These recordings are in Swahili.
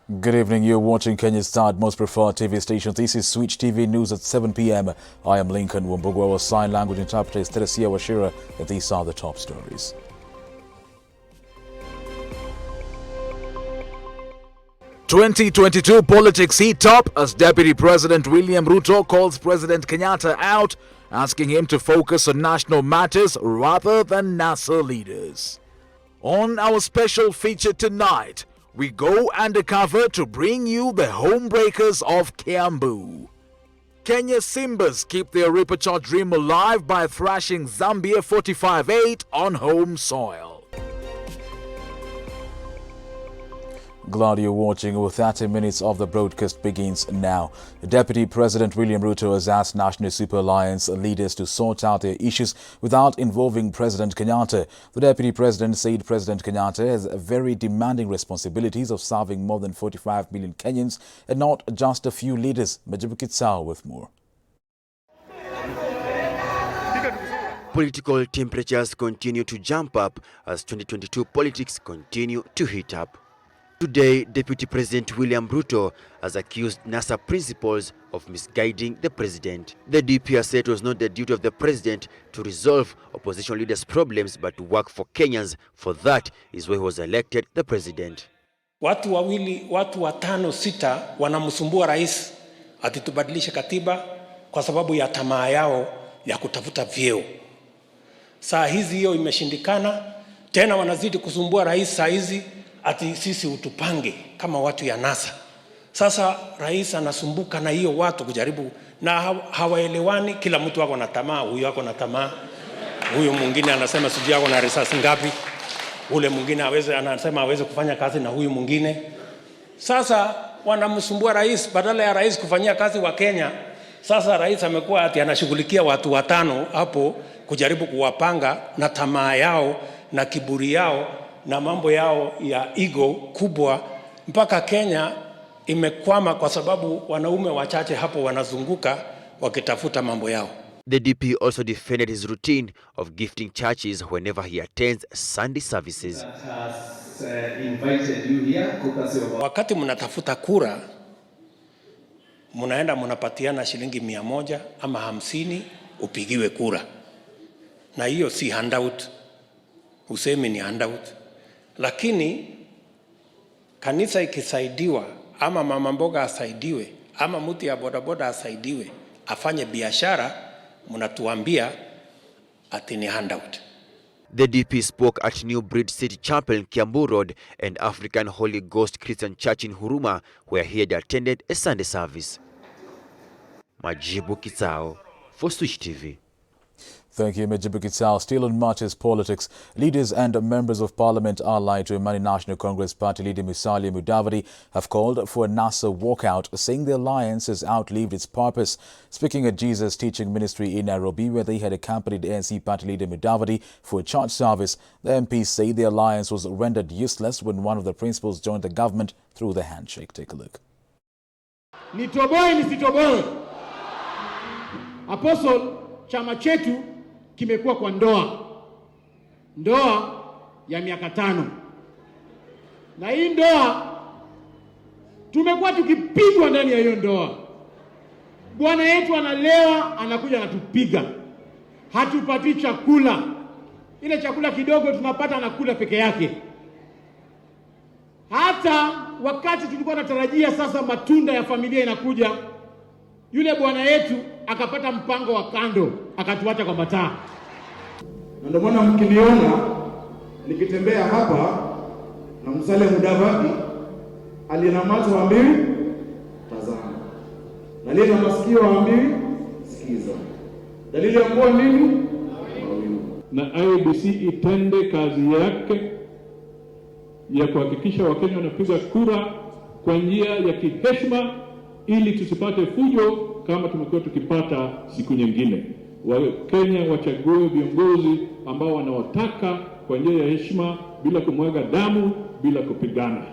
Good evening. You're watching Kenya's third most preferred TV station. This is Switch TV News at 7 p.m. I am Lincoln Wambugwa. Our sign language interpreter is Teresia Washira. And these are the top stories. "2022 politics heat up as Deputy President William Ruto calls President Kenyatta out, asking him to focus on national matters rather than NASA leaders." On our special feature tonight, we go undercover to bring you the Homebreakers of Kiambu. Kenya Simbas keep their repechot dream alive by thrashing Zambia 45-8 on home soil. Glad you're watching. 30 minutes of the broadcast begins now. Deputy President William Ruto has asked National Super Alliance leaders to sort out their issues without involving President Kenyatta. The Deputy President said President Kenyatta has very demanding responsibilities of serving more than 45 million Kenyans and not just a few leaders. Majibu Kitsao with more. Political temperatures continue to jump up as 2022 politics continue to heat up. Today, Deputy President William Ruto has accused NASA principals of misguiding the president. The DP has said it was not the duty of the president to resolve opposition leaders' problems but to work for Kenyans. For that is why he was elected the president. Watu 5, 6 wanamsumbua rais ati tubadilishe katiba kwa sababu ya tamaa yao ya kutafuta vyeo. Saa hizi hiyo imeshindikana, tena wanazidi kusumbua rais saa hizi ati sisi utupange kama watu ya NASA. Sasa rais anasumbuka na hiyo watu kujaribu na hawaelewani, kila mtu wako na tamaa, huyu wako na tamaa. Huyu mwingine anasema sijui yako na risasi ngapi. Ule mwingine anasema hawezi kufanya kazi na huyu mwingine. Sasa wanamsumbua rais badala ya rais kufanyia kazi wa Kenya. Sasa rais amekuwa ati anashughulikia watu 5 hapo kujaribu kuwapanga na tamaa yao na kiburi yao na mambo yao ya ego kubwa, mpaka Kenya imekwama kwa sababu wanaume wachache hapo wanazunguka wakitafuta mambo yao. The DP also defended his routine of gifting churches whenever he attends Sunday services. Wakati mnatafuta kura, mnaenda mnapatiana shilingi 100 ama 50 upigiwe kura. Na hiyo si handout. Usemi ni handout. Lakini kanisa ikisaidiwa ama mama mboga asaidiwe ama mtu ya bodaboda asaidiwe afanye biashara, mnatuambia ati ni handout. The DP spoke at New Bridge City Chapel, Kiambu Road, and African Holy Ghost Christian Church in Huruma, where he had attended a Sunday service. Majibu Kitsao for Switch TV. Thank you, Majibu Kitsao. Still on matters politics, leaders and members of parliament allied to Imani National Congress Party leader Musalia Mudavadi have called for a NASA walkout, saying the alliance has outlived its purpose. Speaking at Jesus Teaching Ministry in Nairobi, where they had accompanied ANC party leader Mudavadi for a church service, the MPs say the alliance was rendered useless when one of the principals joined the government through the handshake. Take a look. Nitoboe nisitoboe. Apostle, chama chetu kimekuwa kwa ndoa ya miaka 5, na hii ndoa tumekuwa tukipigwa ndani ya hiyo ndoa. Bwana yetu analewa, anakuja anatupiga, hatupati chakula, ile chakula kidogo tunapata anakula peke yake. Hata wakati tulikuwa natarajia sasa matunda ya familia inakuja, yule bwana yetu akapata mpango wa kando, akatuacha kwa mataa. Na ndio maana mkiniona nikitembea hapa na Musalia Mudavadi alina macho 2 tazama, na alina masikio 2 sikiza. Dalili ya kuwa nini? Na IEBC itende kazi yake ya kuhakikisha Wakenya wanapiga kura kwa njia ya kiheshima, ili tusipate fujo kama tumekuwa tukipata siku nyingine. Wakenya wachague viongozi ambao wanawataka kwa njia ya heshima, bila kumwaga damu, bila kupigana.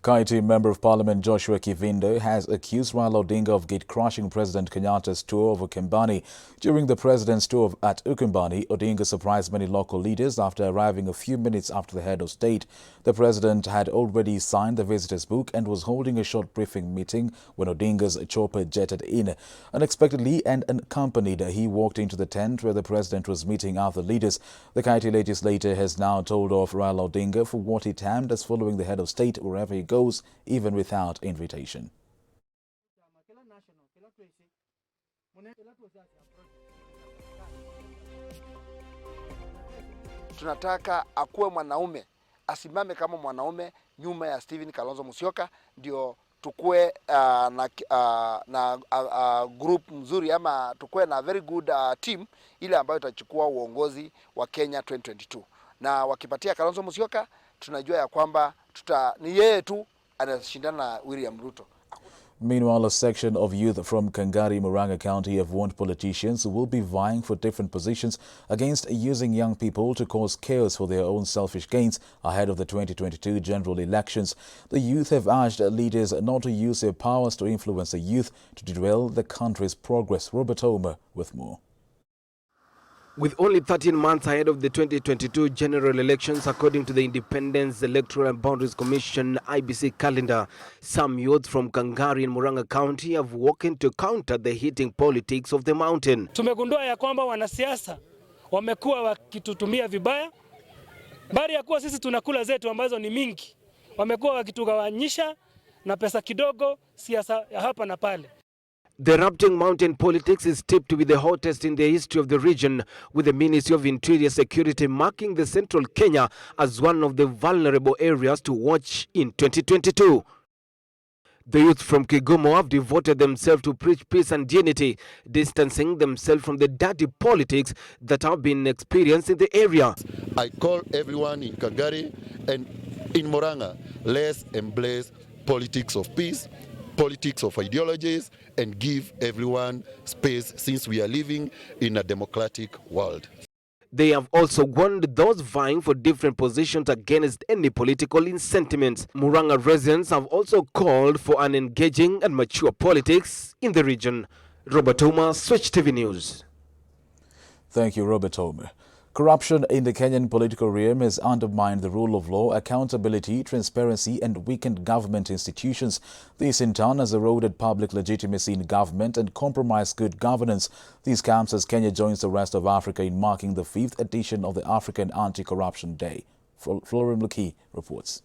Kaiti Member of Parliament Joshua Kivindo has accused Raila Odinga of gate-crushing President Kenyatta's tour over Ukambani. During the president's tour at Ukambani, Odinga surprised many local leaders after arriving a few minutes after the head of state. The president had already signed the visitor's book and was holding a short briefing meeting when Odinga's chopper jetted in. Unexpectedly and unaccompanied, he walked into the tent where the president was meeting other leaders. The Kaiti legislator has now told off Raila Odinga for what he termed as following the head of state wherever he goes, even without invitation. Tunataka akuwe mwanaume, asimame kama mwanaume nyuma ya Stephen Kalonzo Musyoka, ndio tukue na group mzuri, ama tukue na very good team ile ambayo itachukua uongozi wa Kenya 2022. Na wakipatia Kalonzo Musyoka, tunajua ya kwamba ni yeye tu anashindana na William Ruto. Meanwhile, a section of youth from Kangari, Murang'a County have warned politicians who will be vying for different positions against using young people to cause chaos for their own selfish gains ahead of the 2022 general elections. The youth have urged leaders not to use their powers to influence the youth to derail the country's progress. Robert Homer with more. With only 13 months ahead of the 2022 general elections, according to the Independence Electoral and Boundaries Commission IBC calendar, some youth from Kangari and Murang'a County have woken to counter the heating politics of the mountain. Tumegundua ya kwamba wanasiasa wamekuwa wakitutumia vibaya, bali ya kuwa sisi tunakula zetu ambazo ni mingi, wamekuwa wakitugawanyisha na pesa kidogo, siasa ya hapa na pale. The erupting mountain politics is tipped to be the hottest in the history of the region, with the Ministry of Interior Security marking the central Kenya as one of the vulnerable areas to watch in 2022. The youth from Kigumo have devoted themselves to preach peace and unity, distancing themselves from the dirty politics that have been experienced in the area. I call everyone in Kangari and in Murang'a, let's embrace politics of peace, politics of ideologies, and give everyone space, since we are living in a democratic world. They have also warned those vying for different positions against any political sentiments. Murang'a residents have also called for an engaging and mature politics in the region. Robert Homer, Switch TV News. Thank you, Robert Homer. Corruption in the Kenyan political realm has undermined the rule of law, accountability, transparency and weakened government institutions. This in turn has eroded public legitimacy in government and compromised good governance. These comes as Kenya joins the rest of Africa in marking the 5th edition of the African Anti-Corruption Day. Florian Luki reports.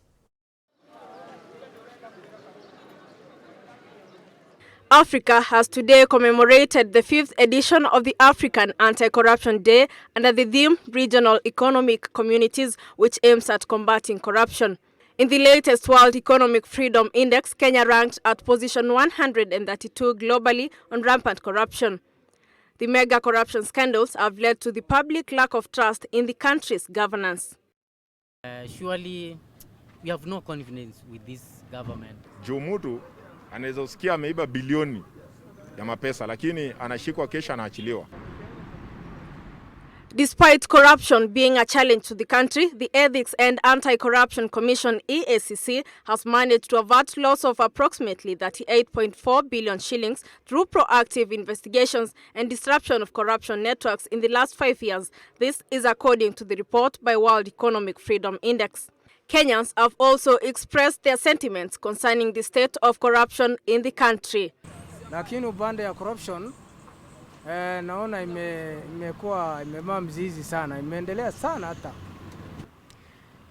Africa has today commemorated the 5th edition of the African Anti-Corruption Day under the theme Regional Economic Communities, which aims at combating corruption. In the latest World Economic Freedom Index, Kenya ranked at position 132 globally on rampant corruption. The mega corruption scandals have led to the public lack of trust in the country's governance. Surely, we have no confidence with this government. Mtu anaweza usikia ameiba bilioni ya mapesa, lakini anashikwa kesha anaachiliwa. Despite corruption being a challenge to the country, the Ethics and Anti-Corruption Commission EACC has managed to avert loss of approximately 38.4 billion shillings through proactive investigations and disruption of corruption networks in the last 5 years. This is according to the report by World Economic Freedom Index. Kenyans have also expressed their sentiments concerning the state of corruption in the country. Lakini upande ya corruption naona imekuwa imema mzizi sana, imeendelea sana hata.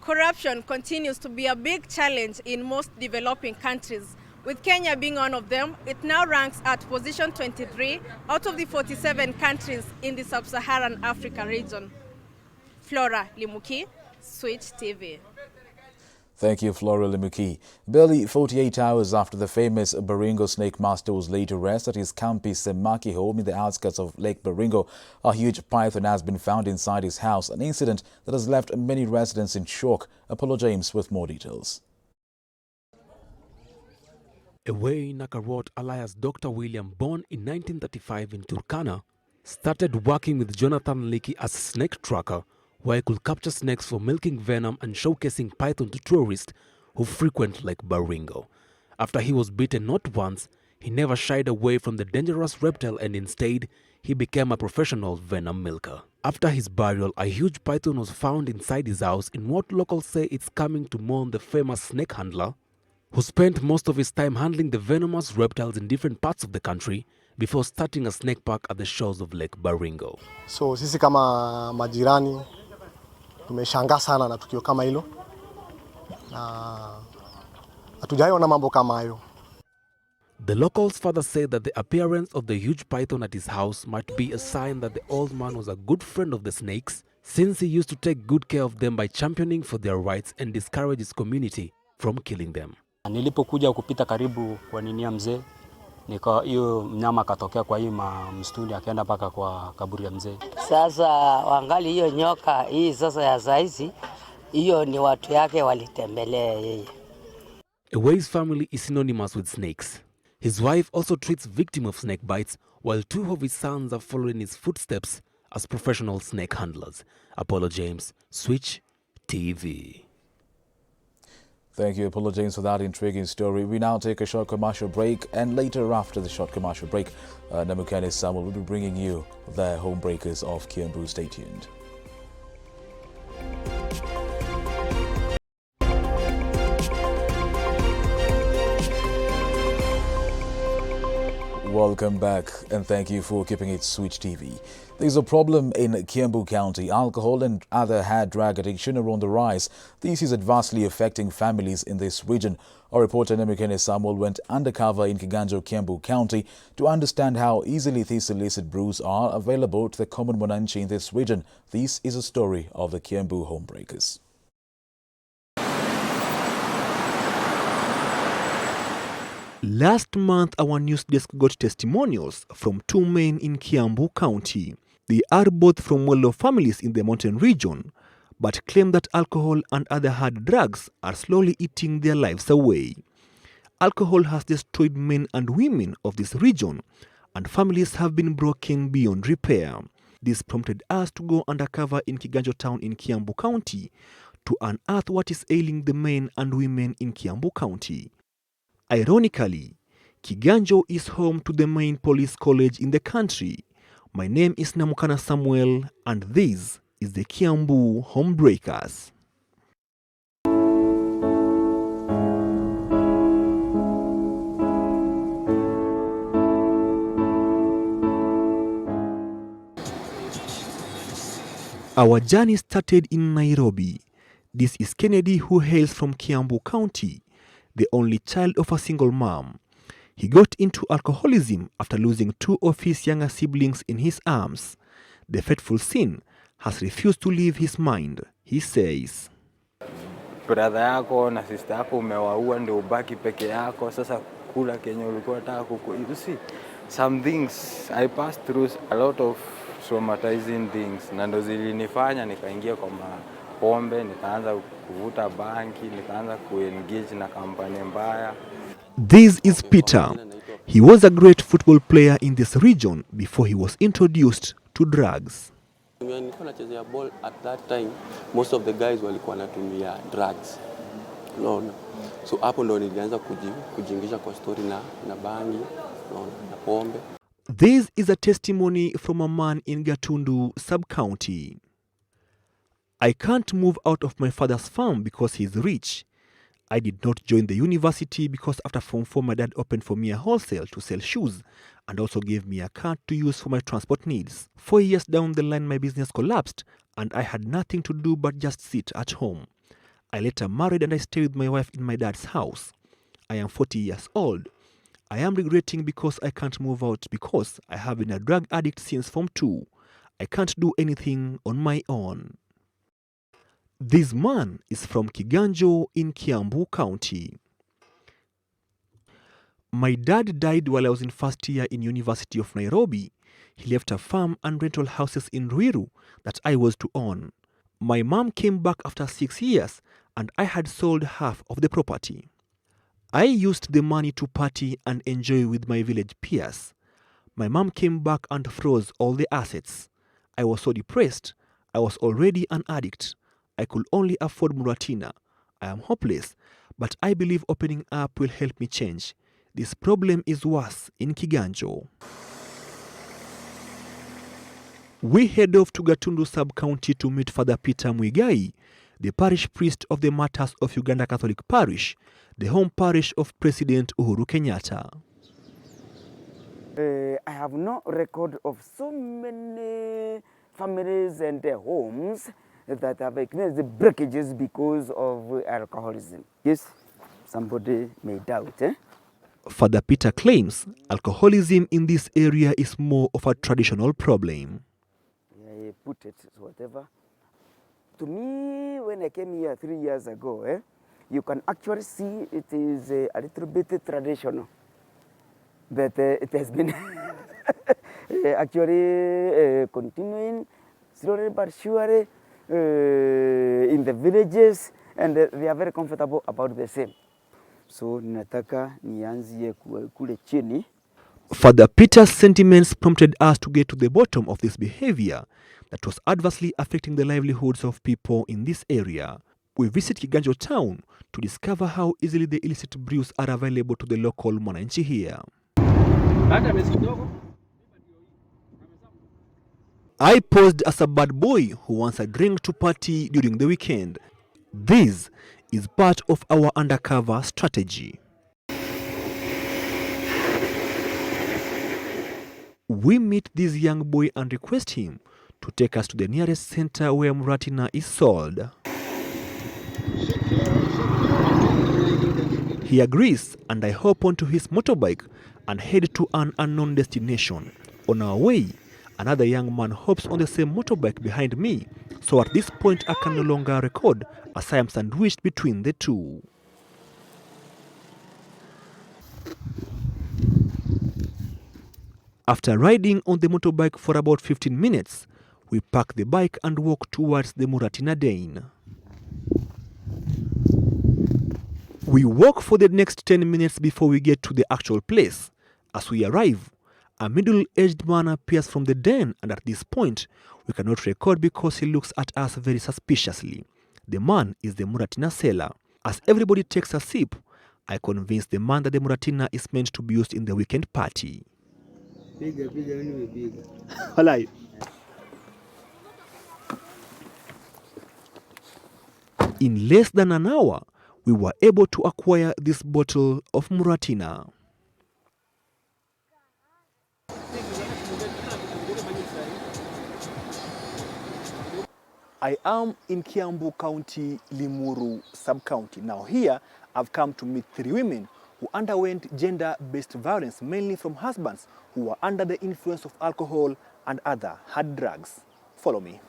Corruption continues to be a big challenge in most developing countries. With Kenya being one of them, it now ranks at position 23 out of the 47 countries in the sub-Saharan Africa region. Flora Limuki, Switch TV. Thank you, Flora Limuki. Barely 48 hours after the famous Baringo snake master was laid to rest at his Kampi Semaki home in the outskirts of Lake Baringo, a huge python has been found inside his house, an incident that has left many residents in shock. Apollo James with more details. Away Nakarot alias Dr. William, born in 1935 in Turkana, started working with Jonathan Leakey as a snake tracker, where he could capture snakes for milking venom and showcasing python to tourists who frequent Lake Baringo. After he was bitten not once, he never shied away from the dangerous reptile and instead, he became a professional venom milker. After his burial, a huge python was found inside his house in what locals say it's coming to mourn the famous snake handler, who spent most of his time handling the venomous reptiles in different parts of the country before starting a snake park at the shores of Lake Baringo. So sisi kama majirani tumeshangaa sana na tukio kama hilo na hatujaona mambo kama hayo. The locals further say that the appearance of the huge python at his house might be a sign that the old man was a good friend of the snakes, since he used to take good care of them by championing for their rights and discourage his community from killing them. Nilipokuja kupita karibu kwa ninia mzee, hiyo mnyama akatokea kwa hii msituni akaenda mpaka kwa kaburi ya mzee. Sasa wangali hiyo nyoka hii sasa ya saizi, hiyo ni watu yake walitembelea yeye. Away's family is synonymous with snakes. His wife also treats victims of snake bites, while two of his sons are following his footsteps as professional snake handlers. Apollo James, Switch TV. Thank you, Apollo James, for that intriguing story. We now take a short commercial break, and later after the short commercial break, Namukane Samuel will be bringing you the Homebreakers of Kiambu. Stay tuned. Welcome back, and thank you for keeping it Switch TV. There's a problem in Kiambu County. Alcohol and other hard drug addiction are on the rise. This is adversely affecting families in this region. Our reporter Nemekene Samuel went undercover in Kiganjo, Kiambu County to understand how easily these illicit brews are available to the common mwananchi in this region. This is a story of the Kiambu Homebreakers. Last month, our news desk got testimonials from two men in Kiambu County. They are both from well-off families in the mountain region, but claim that alcohol and other hard drugs are slowly eating their lives away. Alcohol has destroyed men and women of this region, and families have been broken beyond repair. This prompted us to go undercover in Kiganjo town in Kiambu County to unearth what is ailing the men and women in Kiambu County. Ironically, Kiganjo is home to the main police college in the country. My name is Namukana Samuel, and this is the Kiambu Homebreakers. Our journey started in Nairobi. This is Kennedy, who hails from Kiambu County, the only child of a single mom. He got into alcoholism after losing two of his younger siblings in his arms. The fateful sin has refused to leave his mind, he says. Brother yako na sister yako umewaua ndio ubaki peke yako, sasa kula kenye ulikuwa unataka kuku. You see, some things I passed through a lot of traumatizing things, na ndo zilinifanya nikaingia kwa pombe, nikaanza kuvuta banki, nikaanza kuengage na kampani mbaya. This is Peter. He was a great football player in this region before he was introduced to drugs. When nilikuwa nachezea ball at that time, most of the guys walikuwa wanatumia drugs. No. So hapo ndo nilianza kujiingisha kwa story na bangi, na pombe. This is a testimony from a man in Gatundu sub-county. I can't move out of my father's farm because he's rich. I did not join the university because after Form 4 my dad opened for me a wholesale to sell shoes and also gave me a car to use for my transport needs. 4 years down the line my business collapsed and I had nothing to do but just sit at home. I later married and I stayed with my wife in my dad's house. I am 40 years old. I am regretting because I can't move out because I have been a drug addict since Form 2. I can't do anything on my own. This man is from Kiganjo in Kiambu County. My dad died while I was in first year in University of Nairobi. He left a farm and rental houses in Ruiru that I was to own. My mom came back after 6 years and I had sold half of the property. I used the money to party and enjoy with my village peers. My mom came back and froze all the assets. I was so depressed. I was already an addict. I could only afford Muratina. I am hopeless, but I believe opening up will help me change. This problem is worse in Kiganjo. We head off to Gatundu sub-county to meet Father Peter Mwigai, the parish priest of the Martyrs of Uganda Catholic Parish, the home parish of President Uhuru Kenyatta. I have no record of so many families and homes that have experienced breakages because of alcoholism. Yes, somebody may doubt. Father Peter claims alcoholism in this area is more of a traditional problem. I put it whatever. To me, when I came here 3 years ago, you can actually see it is a little bit traditional. But it has been actually continuing slowly but surely in the villages, and they are very comfortable about the same. So nataka nianzie kule chini. Father Peter's sentiments prompted us to get to the bottom of this behavior that was adversely affecting the livelihoods of people in this area. We visit Kiganjo town to discover how easily the illicit brews are available to the local mwananchi here. I posed as a bad boy who wants a drink to party during the weekend. This is part of our undercover strategy. We meet this young boy and request him to take us to the nearest center where Muratina is sold. He agrees, and I hop onto his motorbike and head to an unknown destination. On our way, another young man hops on the same motorbike behind me, so at this point I can no longer record as I am sandwiched between the two. After riding on the motorbike for about 15 minutes, we park the bike and walk towards the Muratina Dane. We walk for the next 10 minutes before we get to the actual place. As we arrive, a middle-aged man appears from the den, and at this point, we cannot record because he looks at us very suspiciously. The man is the Muratina seller. As everybody takes a sip, I convince the man that the Muratina is meant to be used in the weekend party. In less than an hour, we were able to acquire this bottle of Muratina. I am in Kiambu County, Limuru sub-county. Now here, I've come to meet 3 women who underwent gender-based violence, mainly from husbands who were under the influence of alcohol and other hard drugs. Follow me.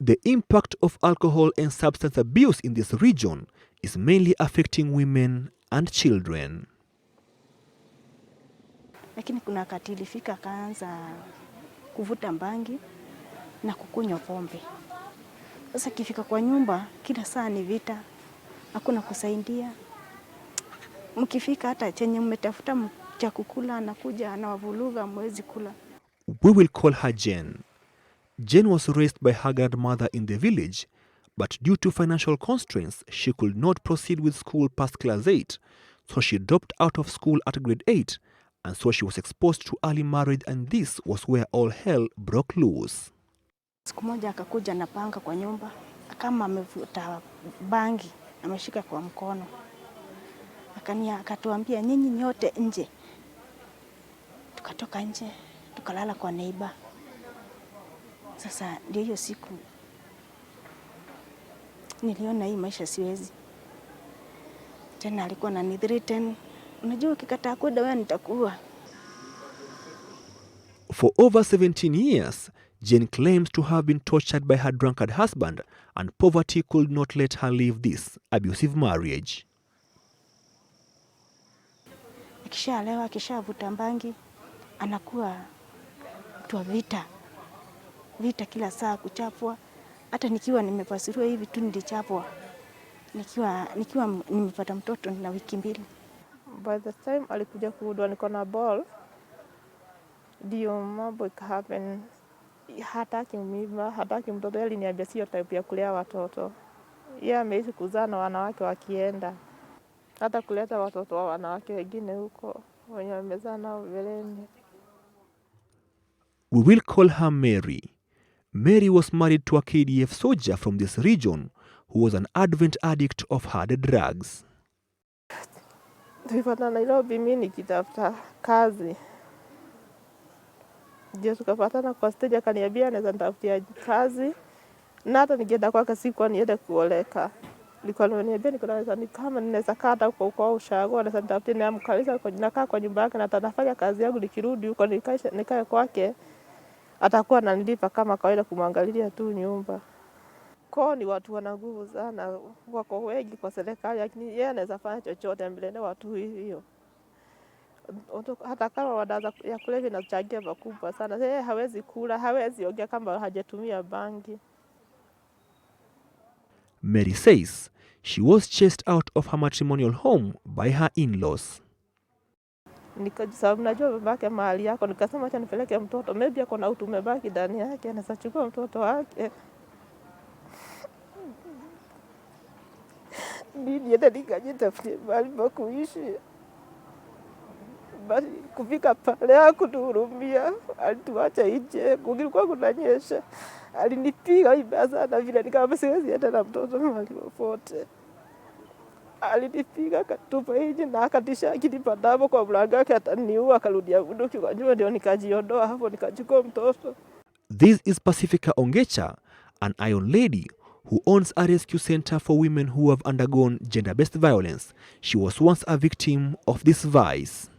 The impact of alcohol and substance abuse in this region is mainly affecting women and children. Lakini kuna wakati ilifika akaanza kuvuta mbangi na kukunywa pombe. Sasa kifika kwa nyumba kila saa ni vita, hakuna kusaidia. Mkifika hata chenye mmetafuta cha kukula anakuja anawavuluga, mwezi kula. We will call her Jen. Jen was raised by her grandmother in the village, but due to financial constraints, she could not proceed with school past class 8, so she dropped out of school at grade 8, and so she was exposed to early marriage, and this was where all hell broke loose. Siku moja akakuja na panga kwa nyumba, kama amevuta bangi, ameshika kwa mkono. Akatuambia nyinyi nyote nje. Tukatoka nje, tukalala kwa neighbor. Sasa ndio hiyo siku niliona hii maisha siwezi. Tena alikuwa na nithreaten, unajua ukikataa kwenda wewe nitakuua. For over 17 years, Jane claims to have been tortured by her drunkard husband, and poverty could not let her leave this abusive marriage. Akishalewa, akishavuta mbangi, anakuwa mtu wa vita. Vita kila saa, kuchapwa. Hata nikiwa nimepasuliwa hivi tu nilichapwa. Nikiwa nimepata mtoto na wiki 2. By the time alikuja kugundua niko na ball, ndio mambo ikahappen hataki mimba, hataki mtoto. Yeye aliniambia sio type ya kulea watoto. Yeye ameishi kuzaa na wanawake wakienda. Hata kuleta watoto wa wanawake wengine huko wenye wamezaa nao mbeleni. We will call her Mary. Mary was married to a KDF soldier from this region who was an advent addict of hard drugs. Tulipata Nairobi mimi nikitafuta kazi. Ndio tukapatana kwa stage, akaniambia anaweza nitafutia kazi. Na hata ningeenda kwake sikuwa niende kuoleka. Nilikuwa nimeniambia ni kama ninaweza kaa hata kwa ushago, anaweza nitafutia na mkalisa kwa nakaa kwa nyumba yake na atafanya kazi yangu, nikirudi huko nikae kwake. Atakuwa ananilipa kama kawaida kumwangalilia tu nyumba. Kwa ni watu wana nguvu sana, wako wengi kwa serikali, lakini yeye anaweza fanya chochote mbele watu hiyo. Hata kama wadaza ya kulevya inachangia pakubwa sana. Yeye hawezi kula, hawezi ongea kama hajatumia bangi. Mary says she was chased out of her matrimonial home by her in-laws. Sababu najua babake mahali yako, nikasema acha nipeleke mtoto, maybe ako na utume baki ndani yake, anaweza chukua mtoto wake. Nini hata nikajitafutia mahali pa kuishi. Basi kufika pale hakutuhurumia, alituacha nje, kulikuwa kunanyesha. Alinipiga vibaya sana vile nikamwambia siwezi enda na mtoto mahali popote. Alinipiga akatupa nje na akatisha akinipandamo kwa mlango wake ataniua, akarudia bunduki kwa nyuma, ndio nikajiondoa hapo nikachukua mtoto. This is Pacifica Ongecha, an Iron Lady who owns a rescue center for women who have undergone gender-based violence. She was once a victim of this vice.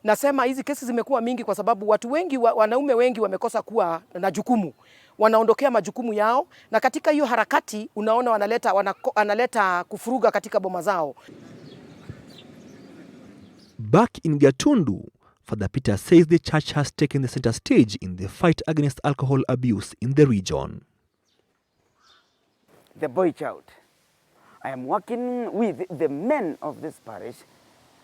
Nasema hizi kesi zimekuwa mingi kwa sababu watu wengi, wanaume wengi wamekosa kuwa na jukumu. Wanaondokea majukumu yao, na katika hiyo harakati unaona wanaleta kufuruga katika boma zao. Back in Gatundu, Father Peter says the church has taken the center stage in the fight against alcohol abuse in the region. The boy child. I am working with the men of this parish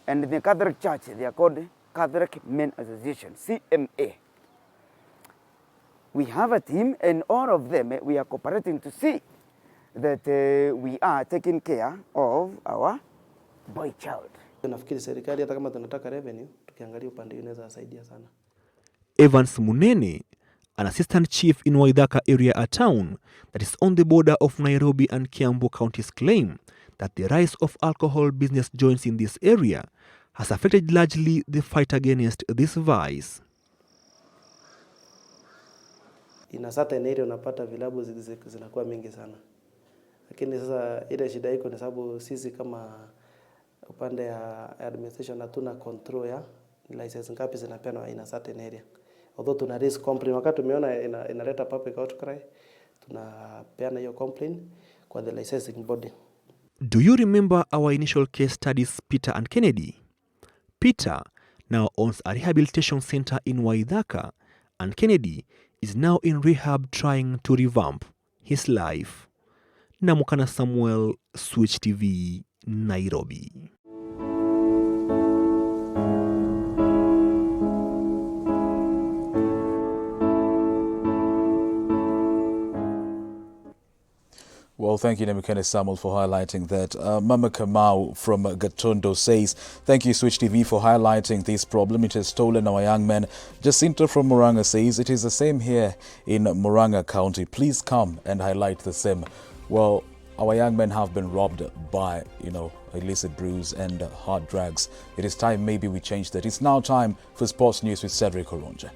and the Catholic Church. They are called Catholic Men Association, CMA. We have a team, and all of them, we are cooperating to see that we are taking care of our boy child. Nafikiri serikali hata kama tunataka revenue, tukiangalia upande unaweza saidia sana. Evans Munene, an assistant chief in Waithaka area, a town that is on the border of Nairobi and Kiambu counties, claim that the rise of alcohol business joints in this area has affected largely the fight against this vice. In a certain area unapata vilabu zinakuwa mingi sana. Lakini sasa ile shida iko ni sababu sisi kama upande ya administration hatuna control ya license ngapi zinapewa in a certain area. Although tuna raise complaint, wakati tumeona inaleta public outcry, tunapeana hiyo complaint kwa the licensing body. Do you remember our initial case studies, Peter and Kennedy? Peter now owns a rehabilitation center in Waithaka, and Kennedy is now in rehab trying to revamp his life. Namukana Samuel, Switch TV, Nairobi. Well, thank you, Namukana Samuel, for highlighting that. Mama Kamau from Gatondo says, thank you, Switch TV, for highlighting this problem. It has stolen our young men. Jacinta from Murang'a says, it is the same here in Murang'a County. Please come and highlight the same. Well, our young men have been robbed by, illicit brews and hard drugs. It is time maybe we change that. It's now time for Sports News with Cedric Oronja.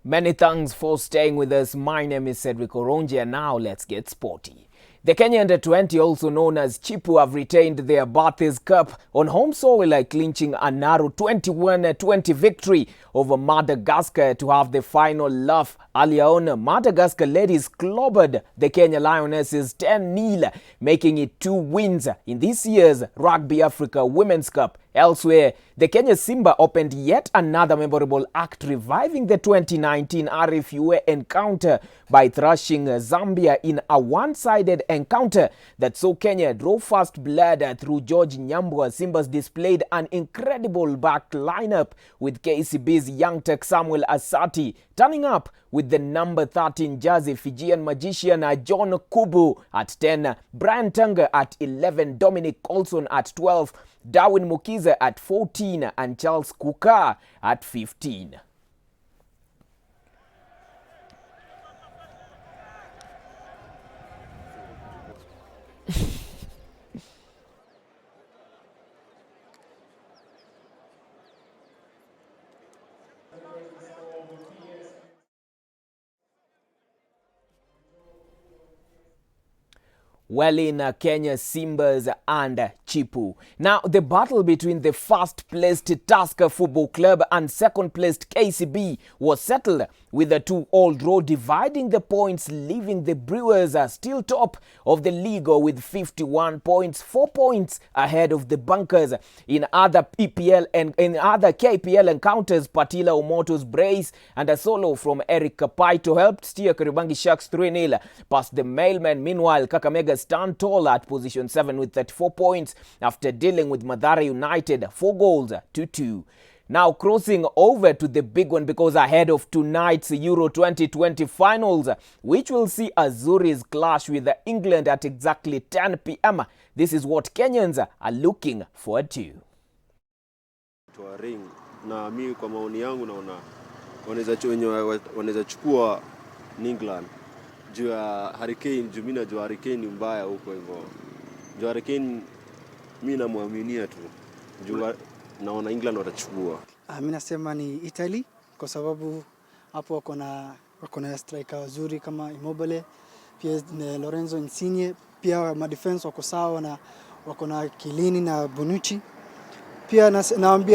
Many thanks for staying with us. My name is Cedric Oronja, and now let's get sporty. The Kenya Under-20, also known as Chipu, have retained their Bathurst Cup on home soil, clinching a narrow 21-20 victory over Madagascar to have the final laugh. Earlier on, Madagascar ladies clobbered the Kenya Lionesses 10-0, making it 2 wins in this year's Rugby Africa Women's Cup. Elsewhere, the Kenya Simba opened yet another memorable act, reviving the 2019 RFUA encounter by thrashing Zambia in a one-sided encounter that saw Kenya draw first blood through George Nyambwa. Simba's displayed an incredible back lineup with KCB's young tech Samuel Asati turning up with the number 13 jersey, Fijian magician John Kubu at 10, Brian Tanga at 11, Dominic Colson at 12, Darwin Mukiza at 14 and Charles Kuka at 15. Well, in Kenya, Simbas and Chipu. Now, the battle between the first-placed Tusker Football Club and second-placed KCB was settled with a 2-all draw, dividing the points, leaving the Brewers still top of the league with 51 points, 4 points ahead of the Bunkers. In other EPL and in other KPL encounters, Patila Omoto's brace and a solo from Eric Kapaito helped steer Kariobangi Sharks 3-0 past the Mailmen. Meanwhile, Kakamega stand tall at position 7 with 34 points after dealing with Mathare United 4-2. Now crossing over to the big one, because ahead of tonight's Euro 2020 finals, which will see Azuris clash with England at exactly 10 p.m. This is what Kenyans are looking forward to. Ring na mimi kwa maoni yangu naona wanaweza chukua England juu ya Hurricane, juu mimi najua Hurricane ni mbaya huko hivyo. Juu Hurricane mimi namwaminia tu. Juu naona England watachukua. Mimi nasema ni Italy kwa sababu hapo wako na striker wazuri kama Immobile, pia Lorenzo Insigne, pia madefense wako sawa na wako na Chiellini na Bonucci. Pia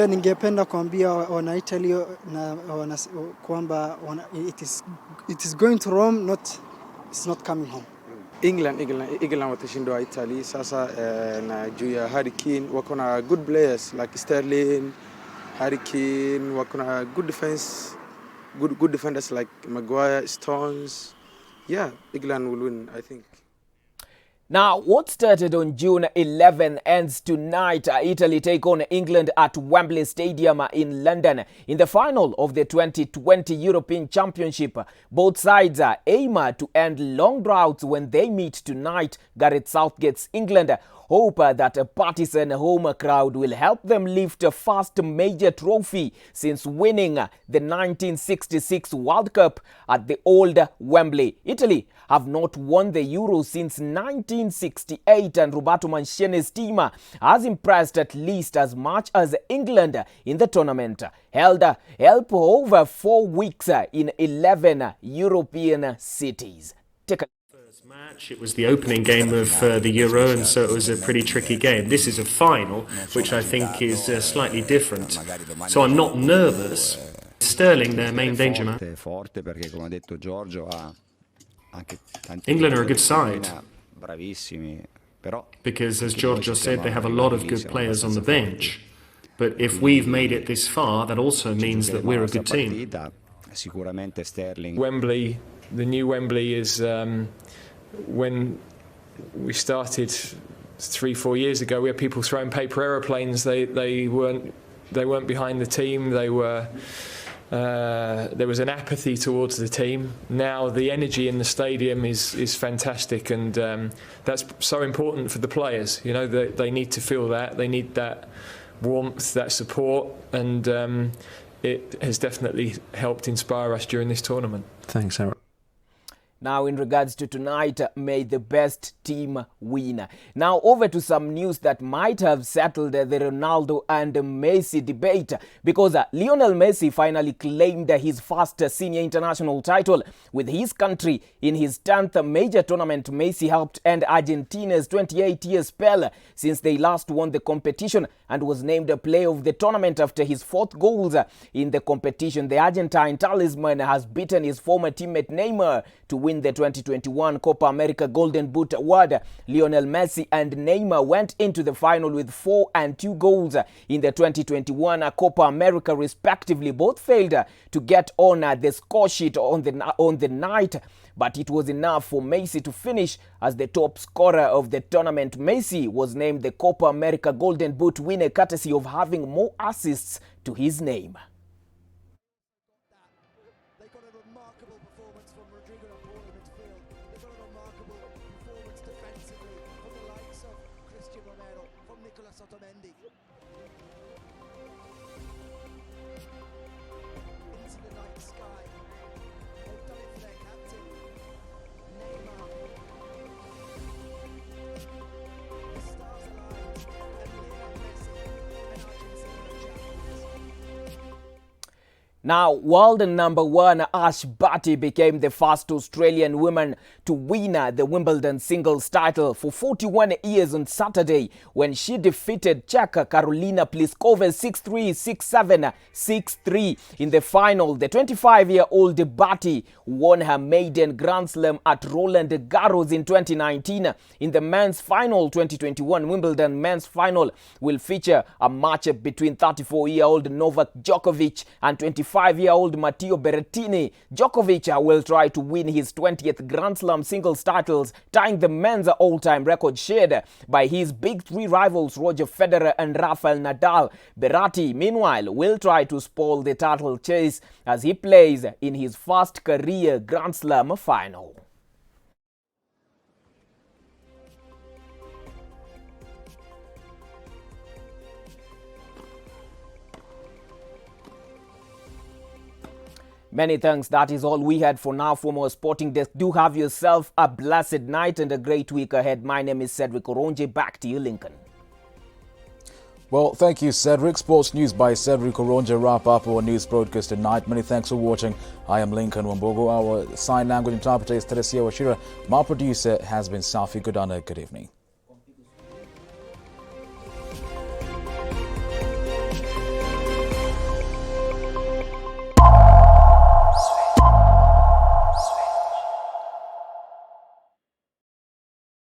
ningependa kuambia wana Italy na kwamba it is going to Rome, it's not coming home. England watashindwa Italy sasa na juu ya Harry Kane, wako na good players like Sterling, Harry Kane, wako na good defenders like Maguire, Stones. Yeah, England will win, I think. Now, what started on June 11 ends tonight. Italy take on England at Wembley Stadium in London in the final of the 2020 European Championship. Both sides aim to end long droughts when they meet tonight. Gareth Southgate's England hope that a partisan home crowd will help them lift a first major trophy since winning the 1966 World Cup at the old Wembley. Italy have not won the Euro since 1968, and Roberto Mancini's team has impressed at least as much as England in the tournament. Held over 4 weeks in 11 European cities. Take a match. It was the opening game of the Euro, and so it was a pretty tricky game. This is a final, which I think is slightly different. So I'm not nervous. Sterling, their main danger man. England are a good side, because as Giorgio said, they have a lot of good players on the bench. But if we've made it this far, that also means that we're a good team. Wembley, the new Wembley is... when we started 3-4 years ago, we had people throwing paper aeroplanes. They weren't behind the team. There was an apathy towards the team. Now the energy in the stadium is fantastic, and that's so important for the players. You know, they need to feel that. They need that warmth, that support, and it has definitely helped inspire us during this tournament. Thanks, Aaron. Now, in regards to tonight, may the best team win. Now, over to some news that might have settled the Ronaldo and Messi debate, because Lionel Messi finally claimed his first senior international title with his country in his 10th major tournament. Messi helped end Argentina's 28-year spell since they last won the competition and was named a player of the tournament after his 4th goals in the competition. The Argentine talisman has beaten his former teammate Neymar to win the 2021 Copa America Golden Boot Award. Lionel Messi and Neymar went into the final with 4 and 2 goals in the 2021 Copa America respectively. Both failed to get on the score sheet on the night. but it was enough for Messi to finish as the top scorer of the tournament. Messi was named the Copa America Golden Boot winner courtesy of having more assists to his name. Now, world number one Ash Barty became the first Australian woman to win the Wimbledon singles title for 41 years on Saturday when she defeated Czech Karolina Pliskova 6-3, 6-7, 6-3 in the final. The 25-year-old Barty won her maiden Grand Slam at Roland Garros in 2019. In the men's final, 2021 Wimbledon men's final will feature a matchup between 34-year-old Novak Djokovic and 25-year-old Matteo Berrettini. Djokovic will try to win his 20th Grand Slam singles titles, tying the men's all-time record shared by his big three rivals Roger Federer and Rafael Nadal. Berrettini, meanwhile, will try to spoil the title chase as he plays in his first career Grand Slam final. Many thanks. That is all we had for now. For more Sporting Desk, do have yourself a blessed night and a great week ahead. My name is Cedric Oronje. Back to you, Lincoln. Well, thank you, Cedric. Sports News by Cedric Oronje wrap up our news broadcast tonight. Many thanks for watching. I am Lincoln Wambogo. Our sign language interpreter is Teresia Washira. My producer has been Safi Gudana. Good evening.